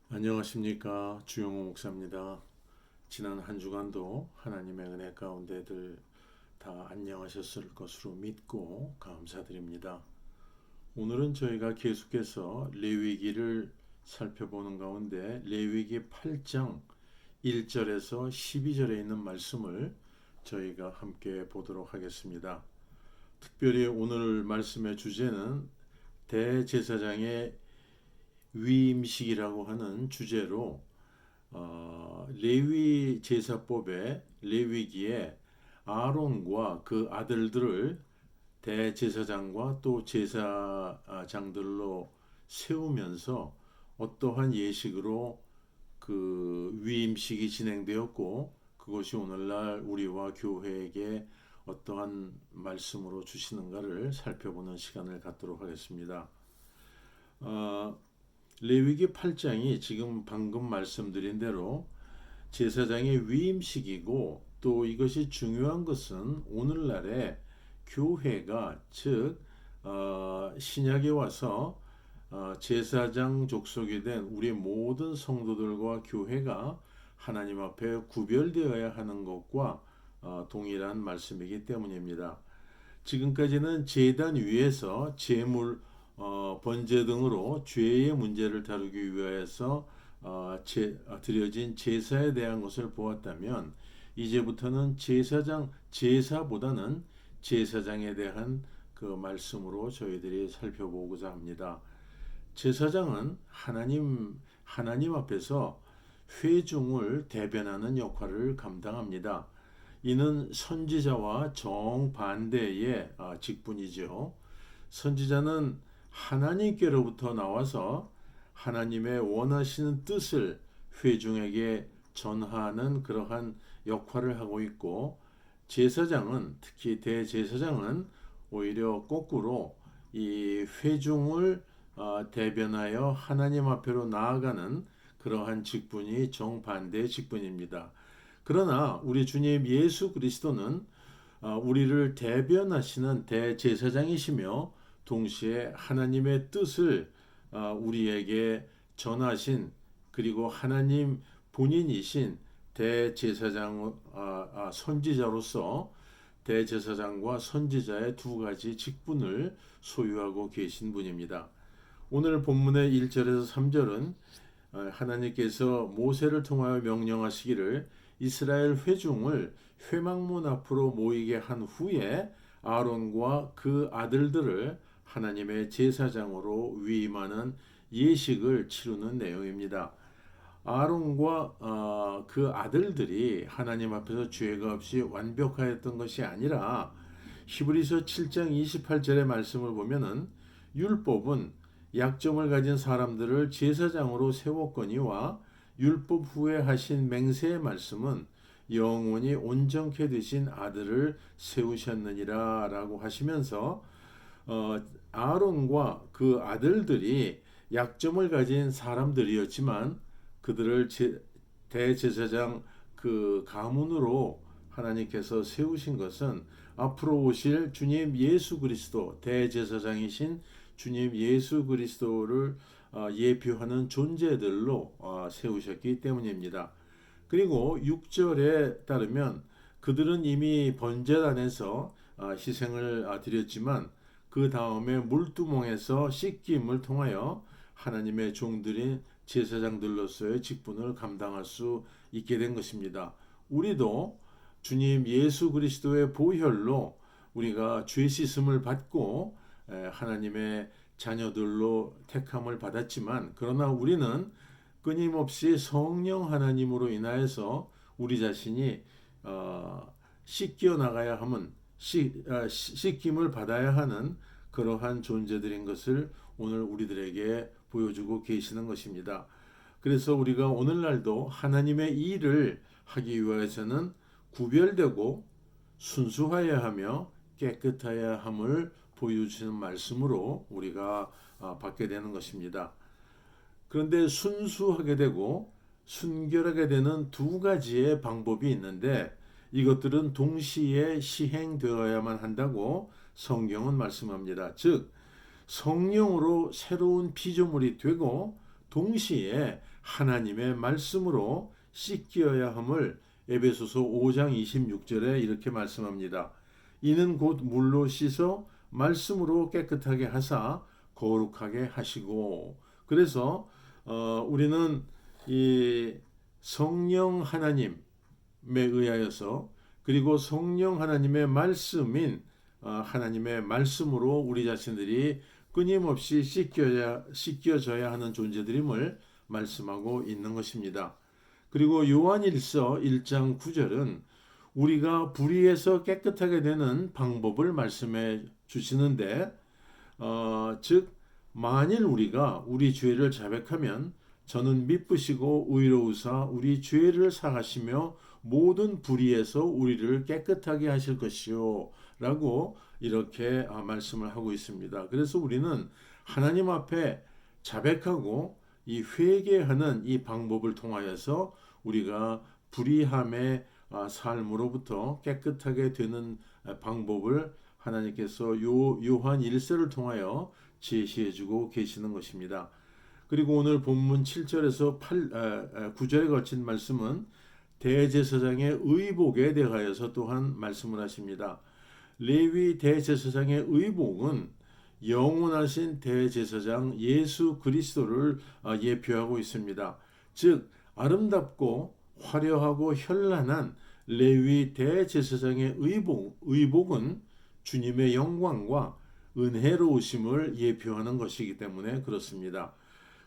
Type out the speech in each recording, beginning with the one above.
안녕하십니까, 주영호 목사입니다. 지난 한 주간도 하나님의 은혜 가운데들 다 안녕하셨을 것으로 믿고 감사드립니다. 오늘은 저희가 계속해서 레위기를 살펴보는 가운데 레위기 8장 1절에서 12절에 있는 말씀을 저희가 함께 보도록 하겠습니다. 특별히 오늘 말씀의 주제는 대제사장의 위임식이라고 하는 주제로 레위 제사법의 레위기에 아론과 그 아들들을 대제사장과 또 제사장들로 세우면서 어떠한 예식으로 그 위임식이 진행되었고 그것이 오늘날 우리와 교회에게 어떠한 말씀으로 주시는가를 살펴보는 시간을 갖도록 하겠습니다. 어, 레위기 8장이 지금 방금 말씀드린 대로 제사장의 위임식이고 또 이것이 중요한 것은 오늘날의 교회가 즉 신약에 와서 제사장 족속이 된 우리 모든 성도들과 교회가 하나님 앞에 구별되어야 하는 것과 동일한 말씀이기 때문입니다. 지금까지는 제단 위에서 제물, 번제 등으로 죄의 문제를 다루기 위해서 드려진 제사에 대한 것을 보았다면 이제부터는 제사보다는 제사장에 대한 그 말씀으로 저희들이 살펴보고자 합니다. 제사장은 하나님 앞에서 회중을 대변하는 역할을 감당합니다. 이는 선지자와 정반대의 직분이죠. 선지자는 하나님께로부터 나와서 하나님의 원하시는 뜻을 회중에게 전하는 그러한 역할을 하고 있고, 제사장은 특히 대제사장은 오히려 거꾸로 이 회중을 대변하여 하나님 앞으로 나아가는 그러한 직분이 정반대의 직분입니다. 그러나 우리 주님 예수 그리스도는 우리를 대변하시는 대제사장이시며 동시에 하나님의 뜻을 우리에게 전하신 그리고 하나님 본인이신 대제사장 선지자로서 대제사장과 선지자의 두 가지 직분을 소유하고 계신 분입니다. 오늘 본문의 1절에서 3절은 하나님께서 모세를 통하여 명령하시기를 이스라엘 회중을 회막문 앞으로 모이게 한 후에 아론과 그 아들들을 하나님의 제사장으로 위임하는 예식을 치르는 내용입니다. 아론과 그 아들들이 하나님 앞에서 죄가 없이 완벽하였던 것이 아니라 히브리서 7장 28절의 말씀을 보면은 율법은 약점을 가진 사람들을 제사장으로 세웠거니와 율법 후에 하신 맹세의 말씀은 영원히 온전케 되신 아들을 세우셨느니라 라고 하시면서 아론과 그 아들들이 약점을 가진 사람들이었지만 그들을 대제사장 그 가문으로 하나님께서 세우신 것은 앞으로 오실 주님 예수 그리스도 대제사장이신 주님 예수 그리스도를 예표하는 존재들로 세우셨기 때문입니다. 그리고 6절에 따르면 그들은 이미 번제단에서 희생을 드렸지만 그 다음에 물두멍에서 씻김을 통하여 하나님의 종들인 제사장들로서의 직분을 감당할 수 있게 된 것입니다. 우리도 주님 예수 그리스도의 보혈로 우리가 죄 씻음을 받고 하나님의 자녀들로 택함을 받았지만 그러나 우리는 끊임없이 성령 하나님으로 인하여서 우리 자신이 씻겨 나가야 하면 씻김을 받아야 하는 그러한 존재들인 것을 오늘 우리들에게 보여주고 계시는 것입니다. 그래서 우리가 오늘날도 하나님의 일을 하기 위해서는 구별되고 순수하여야 하며 깨끗해야 함을 보여주시는 말씀으로 우리가 받게 되는 것입니다. 그런데 순수하게 되고 순결하게 되는 두 가지의 방법이 있는데 이것들은 동시에 시행되어야만 한다고 성경은 말씀합니다. 즉 성령으로 새로운 피조물이 되고 동시에 하나님의 말씀으로 씻겨야 함을 에베소서 5장 26절에 이렇게 말씀합니다. 이는 곧 물로 씻어 말씀으로 깨끗하게 하사 거룩하게 하시고. 그래서 우리는 이 성령 하나님에 의하여서, 그리고 성령 하나님의 말씀인 하나님의 말씀으로 우리 자신들이 끊임없이 씻겨져야 하는 존재들임을 말씀하고 있는 것입니다. 그리고 요한일서 1장 9절은 우리가 불의에서 깨끗하게 되는 방법을 말씀해 주시는데, 즉 만일 우리가 우리 죄를 자백하면 저는 미쁘시고 의로우사 우리 죄를 사하시며 모든 불의에서 우리를 깨끗하게 하실 것이요 라고 이렇게 말씀을 하고 있습니다. 그래서 우리는 하나님 앞에 자백하고 이 회개하는 이 방법을 통하여서 우리가 불의함의 삶으로부터 깨끗하게 되는 방법을 하나님께서 요한 1서를 통하여 제시해 주고 계시는 것입니다. 그리고 오늘 본문 7절에서 9절에 걸친 말씀은 대제사장의 의복에 대하여서 또한 말씀을 하십니다. 레위 대제사장의 의복은 영원하신 대제사장 예수 그리스도를 예표하고 있습니다. 즉 아름답고 화려하고 현란한 레위 대제사장의 의복은 주님의 영광과 은혜로우심을 예표하는 것이기 때문에 그렇습니다.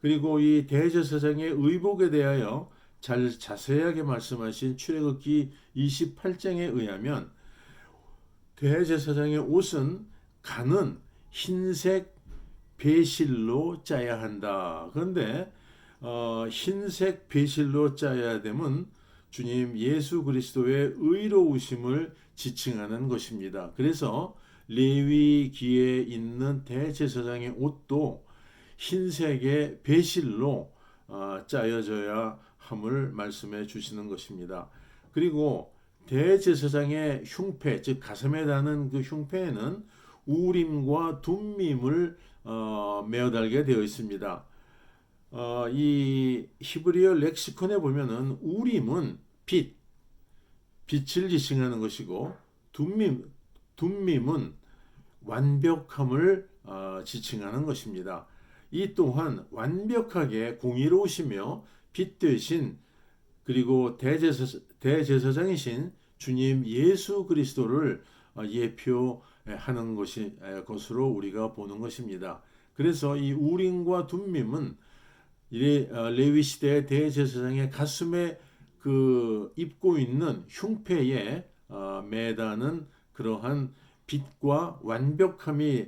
그리고 이 대제사장의 의복에 대하여 자세하게 말씀하신 출애굽기 28장에 의하면 대제사장의 옷은 가는 흰색 배실로 짜야 한다. 그런데 흰색 배실로 짜야 되면 주님 예수 그리스도의 의로우심을 지칭하는 것입니다. 그래서 레위기에 있는 대제사장의 옷도 흰색의 배실로 짜여져야 함을 말씀해 주시는 것입니다. 그리고 대제사장의 흉패, 즉 가슴에 다는 그 흉패에는 우림과 둠밈을 메어달게 되어 있습니다. 이 히브리어 렉시콘에 보면은 우림은 빛을 지칭하는 것이고 둠밈은 완벽함을 지칭하는 것입니다. 이 또한 완벽하게 공의로우시며 빛 되신 그리고 대제사장이신 주님 예수 그리스도를 예표하는 것으로 우리가 보는 것입니다. 그래서 이 우림과 둠밈은 레위 시대의 대제사장의 가슴에 그 입고 있는 흉패에 매다는 그러한 빛과 완벽함이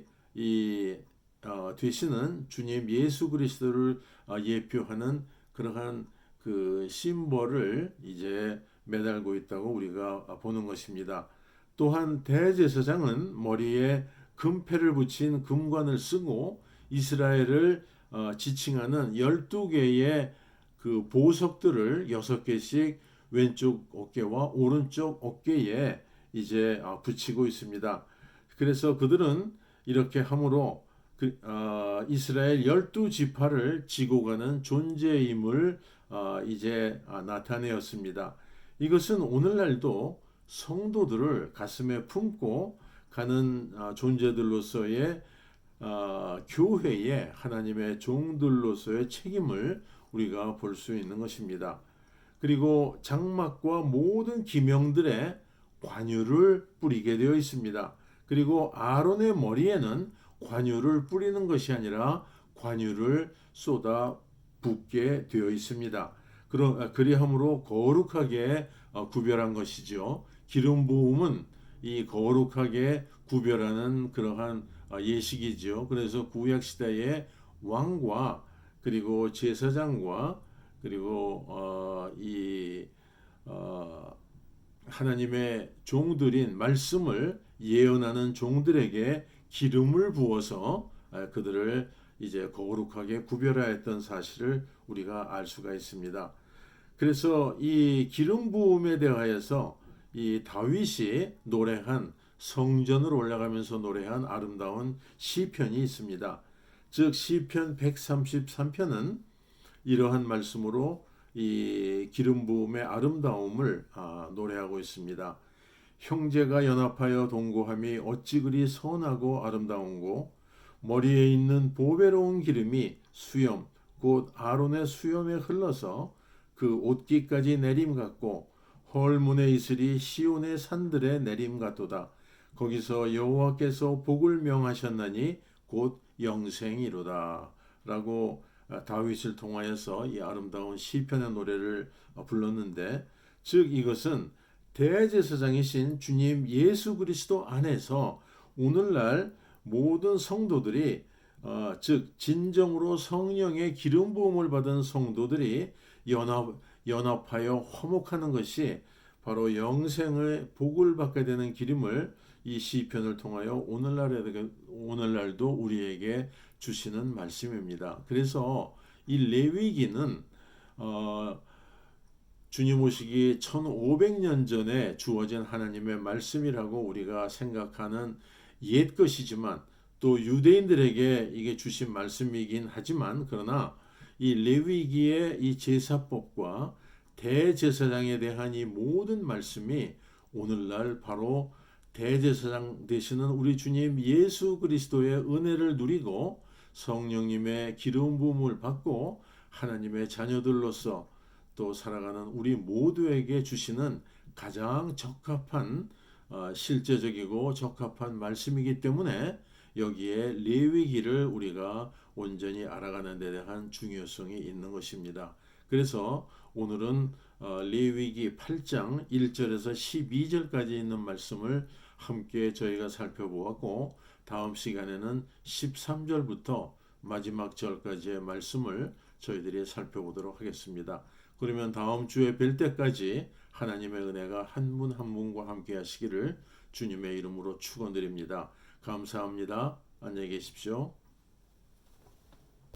되시는 주님 예수 그리스도를 예표하는 그러한 그 심벌을 이제 매달고 있다고 우리가 보는 것입니다. 또한 대제사장은 머리에 금패를 붙인 금관을 쓰고 이스라엘을 지칭하는 12개의 그 보석들을 6개씩 왼쪽 어깨와 오른쪽 어깨에 이제 붙이고 있습니다. 그래서 그들은 이렇게 함으로 이스라엘 12지파를 지고 가는 존재임을 이제 나타내었습니다. 이것은 오늘날도 성도들을 가슴에 품고 가는 존재들로서의 교회의 하나님의 종들로서의 책임을 우리가 볼 수 있는 것입니다. 그리고 장막과 모든 기명들의 관유를 뿌리게 되어 있습니다. 그리고 아론의 머리에는 관유를 뿌리는 것이 아니라 관유를 쏟아 붓게 되어 있습니다. 그리함으로 거룩하게 구별한 것이죠. 기름 부음은 이 거룩하게 구별하는 그러한 예식이죠. 그래서 구약 시대의 왕과 그리고 제사장과 그리고 하나님의 종들인 말씀을 예언하는 종들에게 기름을 부어서 그들을 이제 거룩하게 구별하였던 사실을 우리가 알 수가 있습니다. 그래서 이 기름 부음에 대하여서 이 다윗이 노래한 성전으로 올라가면서 노래한 아름다운 시편이 있습니다. 즉 시편 133편은 이러한 말씀으로 이 기름 부음의 아름다움을 노래하고 있습니다. 형제가 연합하여 동거함이 어찌 그리 선하고 아름다운고 머리에 있는 보배로운 기름이 수염 곧 아론의 수염에 흘러서 그 옷깃까지 내림 같고 헐문의 이슬이 시온의 산들에 내림 같도다. 거기서 여호와께서 복을 명하셨나니 곧 영생이로다. 라고 다윗을 통하여서 이 아름다운 시편의 노래를 불렀는데, 즉 이것은 대제사장이신 주님 예수 그리스도 안에서 오늘날 모든 성도들이 즉 진정으로 성령의 기름 부음을 받은 성도들이 연합하여 화목하는 것이 바로 영생의 복을 받게 되는 기름을 이 시편을 통하여 오늘날도 우리에게 주시는 말씀입니다. 그래서 이 레위기는 주님 오시기 1500년 전에 주어진 하나님의 말씀이라고 우리가 생각하는 옛 것이지만, 또 유대인들에게 이게 주신 말씀이긴 하지만, 그러나 이 레위기의 이 제사법과 대제사장에 대한 이 모든 말씀이 오늘날 바로 대제사장 되시는 우리 주님 예수 그리스도의 은혜를 누리고 성령님의 기름 부음을 받고 하나님의 자녀들로서 또 살아가는 우리 모두에게 주시는 가장 적합한 실제적이고 적합한 말씀이기 때문에 여기에 레위기를 우리가 온전히 알아가는 데 대한 중요성이 있는 것입니다. 그래서 오늘은 레위기 8장 1절에서 12절까지 있는 말씀을 함께 저희가 살펴보았고, 다음 시간에는 13절부터 마지막 절까지의 말씀을 저희들이 살펴보도록 하겠습니다. 그러면 다음 주에 뵐 때까지 하나님의 은혜가 한 분 한 분과 함께 하시기를 주님의 이름으로 축원드립니다. 감사합니다. 안녕히 계십시오.